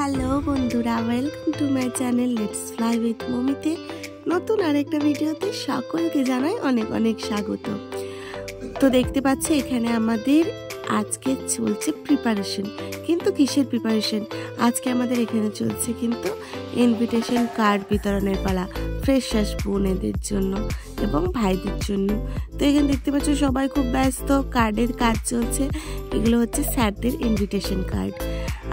Hello বন্ধুরা, welcome to my channel let's fly with মমিতে নতুন আরেকটা ভিডিওতে সকলকে জানাই অনেক অনেক স্বাগত। তো দেখতে পাচ্ছি এখানে আমাদের আজকে চলছে প্রিপারেশন। কিন্তু কিসের প্রিপারেশন? আজকে আমাদের এখানে চলছে কিন্তু ইনভিটেশন কার্ড বিতরণের পালা, ফ্রেশার্স বোনেদের জন্য এবং ভাইদের জন্য। তো এখানে দেখতে পাচ্ছ সবাই খুব ব্যস্ত, কার্ডের কাজ চলছে। এগুলো হচ্ছে স্যারদের ইনভিটেশন কার্ড।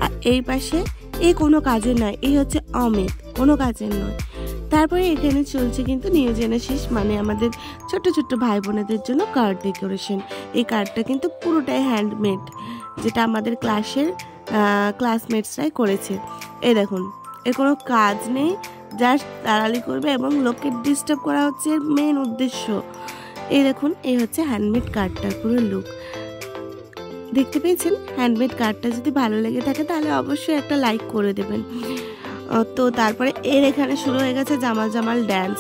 আর এই পাশে এই কোনো কাজের নয়, এই হচ্ছে অমিত, কোনো কাজের নয়। তারপরে এখানে চলছে কিন্তু নিউ জেনেসিস, মানে আমাদের ছোট্ট ছোট্ট ভাই বোনেদের জন্য কার্ড ডেকোরেশন। এই কার্ডটা কিন্তু পুরোটাই হ্যান্ডমেড, যেটা আমাদের ক্লাসমেটসরাই করেছে। এই দেখুন, এর কোনো কাজ নেই, জাস্ট তাড়াতাড়ি করবে এবং লোককে ডিস্টার্ব করা হচ্ছে মেন উদ্দেশ্য। এই দেখুন, এই হচ্ছে হ্যান্ডমেড কার্ডটার পুরো লুক। দেখতে পেয়েছেন? হ্যান্ডমেড কার্ডটা যদি ভালো লেগে থাকে তাহলে অবশ্যই একটা লাইক করে দেবেন। তো তারপরে এর এখানে শুরু হয়ে গেছে জামাল জামাল ড্যান্স।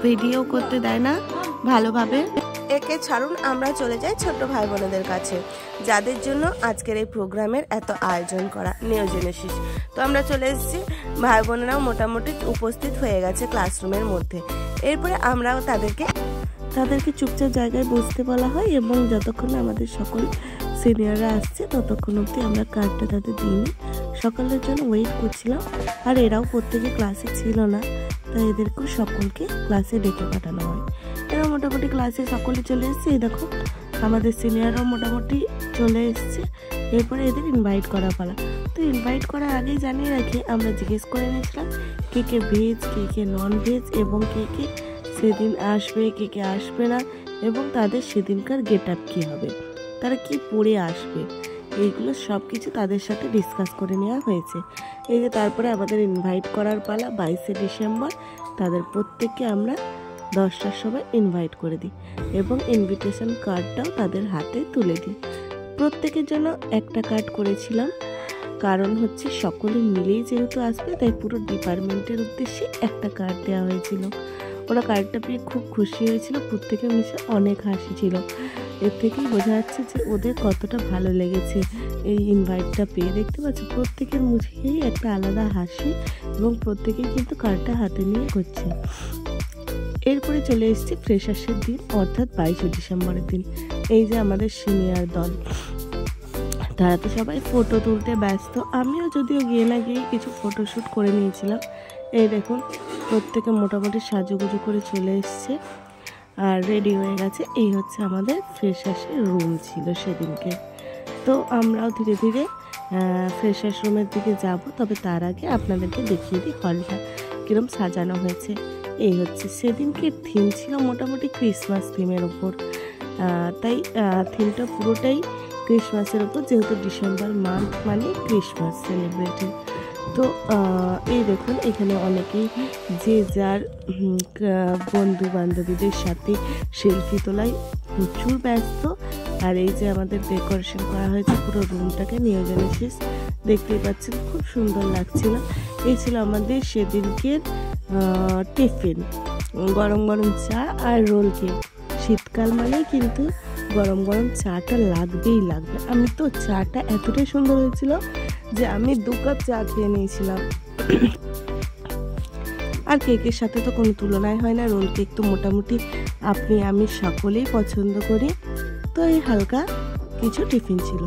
ভিডিও করতে দেয় না ভালোভাবে। একে ছাড়ুন, আমরা চলে যাই ছোট্ট ভাই বোনেদের কাছে, যাদের জন্য আজকের এই প্রোগ্রামের এত আয়োজন করা, নিউ জেনেসিস। তো আমরা চলে এসেছি, ভাই বোনেরাও মোটামুটি উপস্থিত হয়ে গেছে ক্লাসরুমের মধ্যে। এরপরে আমরাও তাদেরকে চুপচাপ জায়গায় বসতে বলা হয় এবং যতক্ষণ আমাদের সকল সিনিয়ররা আসছে ততক্ষণ অবধি আমরা কার্ডটা তাদের দিইনি। সকালের জন্য ওয়েট করছিলাম, আর এরাও প্রত্যেকে ক্লাসে ছিল না, তাই এদেরকেও সকলকে ক্লাসে ডেকে পাঠানো হয়। এরা মোটামুটি ক্লাসে সকলে চলে এসছে। এই দেখো, আমাদের সিনিয়ররাও মোটামুটি চলে এসছে। এরপরে এদের ইনভাইট করা পালা। তো ইনভাইট করার আগেই জানিয়ে রাখি, আমরা জিজ্ঞেস করে নিয়েছিলাম কে কে ভেজ, কে কে নন ভেজ, এবং কে কে সেদিন আসবে, কে কে আসবে না, এবং তাদের সেদিনকার গেট আপ কী হবে, তারা কি পরে আসবে, এইগুলো সব কিছু তাদের সাথে ডিসকাস করে নেওয়া হয়েছে। এই যে তারপরে আমাদের ইনভাইট করার পালা, 22শে ডিসেম্বর। তাদের প্রত্যেককে আমরা 10টার সময় ইনভাইট করে দিই এবং ইনভিটেশন কার্ডটাও তাদের হাতে তুলে দিই। প্রত্যেকের জন্য একটা কার্ড করেছিলাম, কারণ হচ্ছে সকলে মিলেই যেহেতু আসবে, তাই পুরো ডিপার্টমেন্টের উদ্দেশ্যে একটা কার্ড দেওয়া হয়েছিল। ওরা কার্ডটা পেয়ে খুব খুশি হয়েছিল, প্রত্যেকের মিশে অনেক হাসি ছিল। এর থেকেই বোঝা যাচ্ছে যে ওদের কতটা ভালো লেগেছে এই ইনভাইটটা পেয়ে। দেখতে পাচ্ছি প্রত্যেকের মুখেই একটা আলাদা হাসি, এবং প্রত্যেকেই কিন্তু কার্ডটা হাতে নিয়ে করছে। এরপরে চলে এসেছি ফ্রেশার্সের দিন, অর্থাৎ 22শে ডিসেম্বরের দিন। এই যে আমাদের সিনিয়র দল, তারা তো সবাই ফটো তুলতে ব্যস্ত। আমিও যদিও গিয়ে না গিয়ে কিছু ফটোশ্যুট করে নিয়েছিলাম। এই দেখুন, প্রত্যেকে মোটামুটি সাজুগুজু করে চলে এসছে আর রেডি হয়ে গেছে। এই হচ্ছে আমাদের ফ্রেশার্সের রুম ছিল সেদিনকে। তো আমরাও ধীরে ধীরে ফ্রেশার্স রুমের দিকে যাব, তবে তার আগে আপনাদেরকে দেখিয়ে দিই হলটা কীরকম সাজানো হয়েছে। এই হচ্ছে সেদিনকে থিম ছিল মোটামুটি ক্রিসমাস থিমের ওপর, তাই থিমটা পুরোটাই ক্রিসমাসের ওপর, যেহেতু ডিসেম্বর মান্থ মানে ক্রিসমাস সেলিব্রেটিং। তো এই দেখুন, এখানে অনেকেই যে যার বন্ধু বান্ধবীদের সাথে সেলফি তোলায় প্রচুর ব্যস্ত। আর এই যে আমাদের ডেকোরেশন করা হয়েছে পুরো রুমটাকে, নিউ জেনেসিস, দেখতেই পাচ্ছেন খুব সুন্দর লাগছিল। এই ছিল আমাদের সেদিনকের টিফিন, গরম গরম চা আর রোল কেক। শীতকাল মানে কিন্তু গরম গরম চাটা লাগবেই লাগবে। আমি তো চাটা এতটাই সুন্দর হয়েছিল যে আমি 2 কাপ চা খেয়ে নিয়েছিলাম। আর কেকের সাথে তো কোনো তুলনায় হয় না। রোল কেক তো মোটামুটি আপনি আমি সকলেই পছন্দ করি। তো এই হালকা কিছু টিফিন ছিল।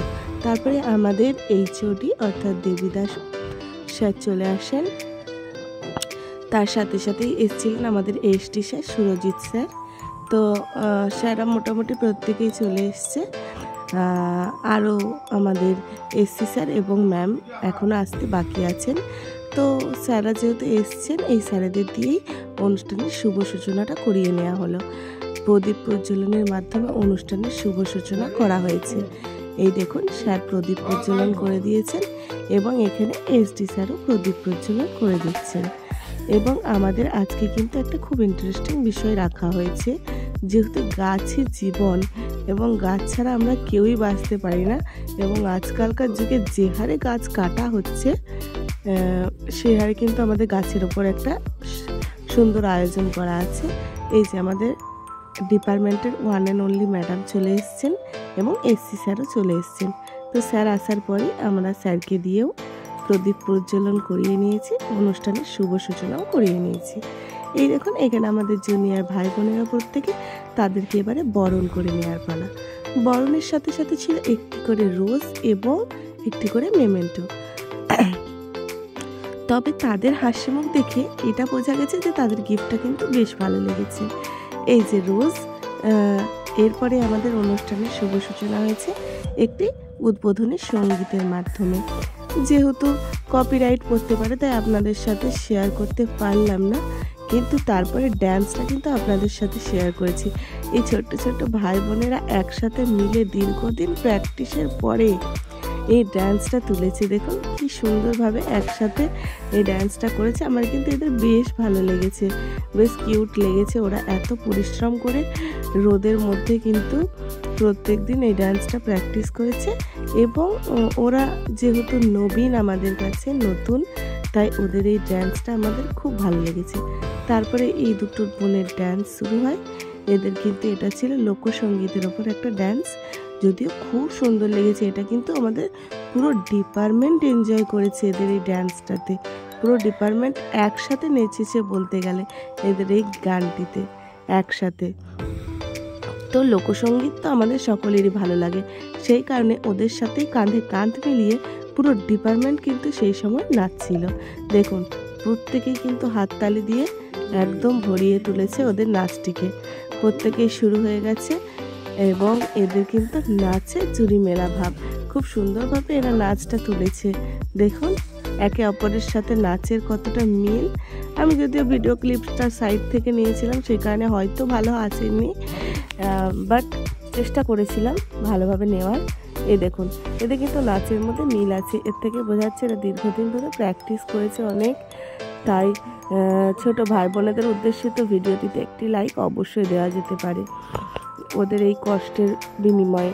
তারপরে আমাদের HOD অর্থাৎ দেবীদাস স্যার চলে আসেন। তার সাথে সাথেই এসেছিলেন আমাদের ST স্যার, সুরজিৎ স্যার। তো স্যাররা মোটামুটি প্রত্যেকেই চলে এসছে। আরও আমাদের SC স্যার এবং ম্যাম এখনও আসতে বাকি আছেন। তো স্যাররা যেহেতু এসছেন, এই স্যারেদের দিয়েই অনুষ্ঠানের শুভ সূচনাটা করিয়ে নেওয়া হলো। প্রদীপ প্রজ্বলনের মাধ্যমে অনুষ্ঠানের শুভ সূচনা করা হয়েছে। এই দেখুন, স্যার প্রদীপ প্রজ্বলন করে দিয়েছেন এবং এখানে SD স্যারও প্রদীপ প্রজ্বলন করে দিচ্ছেন। এবং আমাদের আজকে কিন্তু একটা খুব ইন্টারেস্টিং বিষয় রাখা হয়েছে, যেহেতু গাছই জীবন এবং গাছ ছাড়া আমরা কেউই বাঁচতে পারি না, এবং আজকালকার যুগে যে হারে গাছ কাটা হচ্ছে সে হারে কিন্তু আমাদের গাছের ওপর একটা সুন্দর আয়োজন করা আছে। এই যে আমাদের ডিপার্টমেন্টের ওয়ান অ্যান্ড অনলি ম্যাডাম চলে এসছেন এবং SC স্যারও চলে এসছেন। তো স্যার আসার পরই আমরা স্যারকে দিয়েও প্রদীপ প্রজ্বলন করিয়ে নিয়েছি, অনুষ্ঠানের শুভ সূচনাও করিয়ে নিয়েছি। এই দেখুন এখানে আমাদের জুনিয়র ভাই বোনেরা প্রত্যেকে, তাদেরকে এবারে বরণ করে নেওয়ার পালা। বরণের সাথে সাথে ছিল একটি করে রোজ এবং একটি করে মেমেন্টো। তবে তাদের হাসি মুখ দেখে এটা বোঝা গেছে যে তাদের গিফটটা কিন্তু বেশ ভালো লেগেছে। এই যে রোজ। এরপরে আমাদের অনুষ্ঠানের শুভ সূচনা হয়েছে একটি উদ্বোধনী সঙ্গীতের মাধ্যমে। যেহেতু কপিরাইট করতে পারে তাই আপনাদের সাথে শেয়ার করতে পারলাম না, কিন্তু তারপরে ড্যান্সটা কিন্তু আপনাদের সাথে শেয়ার করেছি। এই ছোট্ট ছোট্ট ভাই বোনেরা একসাথে মিলে দীর্ঘদিন প্র্যাকটিসের পরে এই ডান্সটা তুলেছে। দেখুন কি সুন্দরভাবে একসাথে এই ডান্সটা করেছে। আমার কিন্তু এদের বেশ ভালো লেগেছে, বেশ কিউট লেগেছে। ওরা এত পরিশ্রম করে রোদের মধ্যে কিন্তু প্রত্যেক দিন এই ডান্সটা প্র্যাকটিস করেছে, এবং ওরা যেহেতু নবীন আমাদের কাছে, নতুন, তাই ওদের এই ডান্সটা আমাদের খুব ভালো লেগেছে। তারপরে এই দুটো বোনের ডান্স শুরু হয়। এদের কিন্তু এটা ছিল লোকসঙ্গীতের ওপর একটা ডান্স, যদিও খুব সুন্দর লেগেছে। এটা কিন্তু আমাদের পুরো ডিপার্টমেন্ট এনজয় করেছে এদের এই ডান্সটাতে। পুরো ডিপার্টমেন্ট একসাথে নেচেছে বলতে গেলে এদের এই গানটিতে একসাথে। তো লোকসঙ্গীত তো আমাদের সকলেরই ভালো লাগে, সেই কারণে ওদের সাথেই কাঁধে কাঁধ মিলিয়ে পুরো ডিপার্টমেন্ট কিন্তু সেই সময় নাচছিল। দেখুন প্রত্যেকেই কিন্তু হাততালি দিয়ে একদম ভরিয়ে তুলেছে ওদের নাচটিকে। প্রত্যেকেই শুরু হয়ে গেছে এবং এদের কিন্তু নাচে জুড়ি মেলা ভাব। খুব সুন্দরভাবে এরা নাচটা তুলেছে। দেখুন একে অপরের সাথে নাচের কতটা মিল। আমি যদিও ভিডিও ক্লিপটা সাইড থেকে নিয়েছিলাম, সেই কারণে হয়তো ভালো আসেনি, বাট চেষ্টা করেছিলাম ভালোভাবে নেওয়ার। এই দেখুন এদের কিন্তু নাচের মধ্যে মিল আছে। এর থেকে বোঝা যাচ্ছে এরা দীর্ঘদিন ধরে প্র্যাকটিস করেছে অনেক। তাই ছোট ভাই বোনেদের উদ্দেশ্যে তো ভিডিওটিতে একটি লাইক অবশ্যই দেওয়া যেতে পারে ওদের এই কষ্টের বিনিময়ে।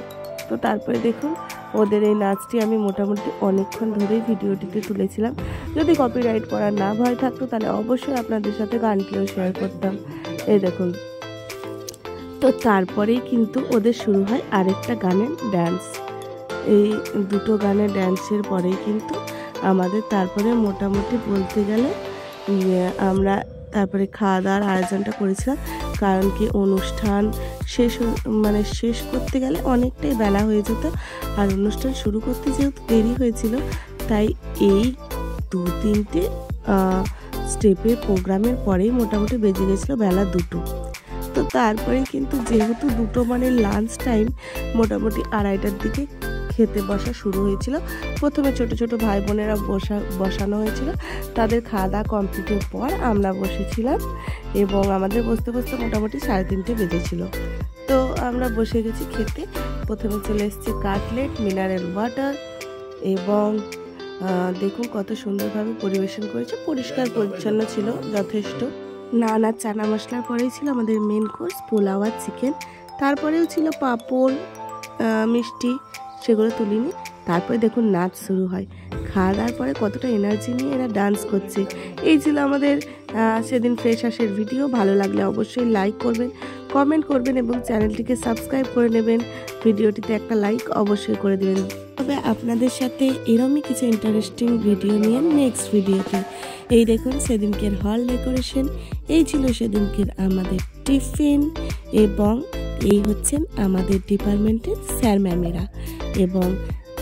তো তারপরে দেখুন ওদের এই নাচটি আমি মোটামুটি অনেকক্ষণ ধরেই ভিডিওটিতে তুলেছিলাম। যদি কপিরাইট করার না ভয় থাকতো তাহলে অবশ্যই আপনাদের সাথে গানটিও শেয়ার করতাম। এই দেখুন, তো তারপরেই কিন্তু ওদের শুরু হয় আরেকটা গানের ডান্স। এই দুটো গানের ডান্সের পরেই কিন্তু আমাদের তারপরে মোটামুটি বলতে গেলে আমরা তারপরে খাওয়া দাওয়ার আয়োজনটা করেছিলাম। কারণ কি অনুষ্ঠান শেষ করতে গেলে অনেকটাই বেলা হয়ে যেত, আর অনুষ্ঠান শুরু করতে যেহেতু দেরি হয়েছিল তাই এই 2-3টে স্টেপের প্রোগ্রামের পরেই মোটামুটি বেজে গেছিলো বেলা 2টো। তো তারপরে কিন্তু যেহেতু 2টো মানে লাঞ্চ টাইম, মোটামুটি 2:30টার দিকে খেতে বসা শুরু হয়েছিল। প্রথমে ছোট ছোট ভাই বোনেরা বসানো হয়েছিল, তাদের খাওয়া দাওয়া কমপ্লিটের পর আমরা বসেছিলাম এবং আমাদের বসতে বসতে মোটামুটি 3:30 বেজেছিল। তো আমরা বসে গেছি খেতে। প্রথমে চলে এসেছে কাটলেট, মিনারেল ওয়াটার, এবং দেখুন কত সুন্দরভাবে পরিবেশন করেছে। পরিষ্কার পরিচ্ছন্ন ছিল যথেষ্ট। নানা চানা মশলার পরেই ছিল আমাদের মেন কোর্স পোলাও আর চিকেন। তারপরেও ছিল পাঁপড়, মিষ্টি, সেগুলো তুলিনি। তারপরে দেখুন নাচ শুরু হয়। খাওয়া দাওয়ার পরে কতটা এনার্জি নিয়ে এরা ডান্স করছে। এই ছিল আমাদের সেদিন ফ্রেশার্সের ভিডিও। ভালো লাগলে অবশ্যই লাইক করবেন, কমেন্ট করবেন এবং চ্যানেলটিকে সাবস্ক্রাইব করে নেবেন। ভিডিওটিতে একটা লাইক অবশ্যই করে দেবেন। তবে আপনাদের সাথে এরমই কিছু ইন্টারেস্টিং ভিডিও নিয়ে নেক্সট ভিডিওতে। এই দেখুন সেদিনকের হল ডেকোরেশন, এই ছিল সেদিনকের আমাদের টিফিন, এবং এই হচ্ছেন আমাদের ডিপার্টমেন্টের স্যার ম্যামেরা। এবং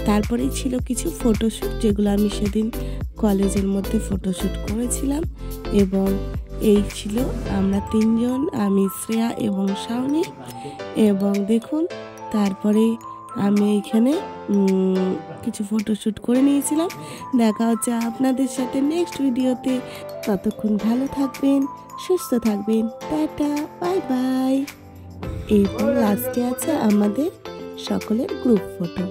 তারপরেই ছিল কিছু ফটোশ্যুট, যেগুলো আমি সেদিন কলেজের মধ্যে ফটোশ্যুট করেছিলাম। এবং এই ছিল আমরা 3জন, আমি, শ্রেয়া এবং শাওনি। এবং দেখুন তারপরে আমি এইখানে কিছু ফটোশ্যুট করে নিয়েছিলাম। দেখা হচ্ছে আপনাদের সাথে নেক্সট ভিডিওতে। ততক্ষণ ভালো থাকবেন, সুস্থ থাকবেন, টাটা, বাই বাই। এবং লাস্টে আছে আমাদের সকলের গ্রুপ ফটো।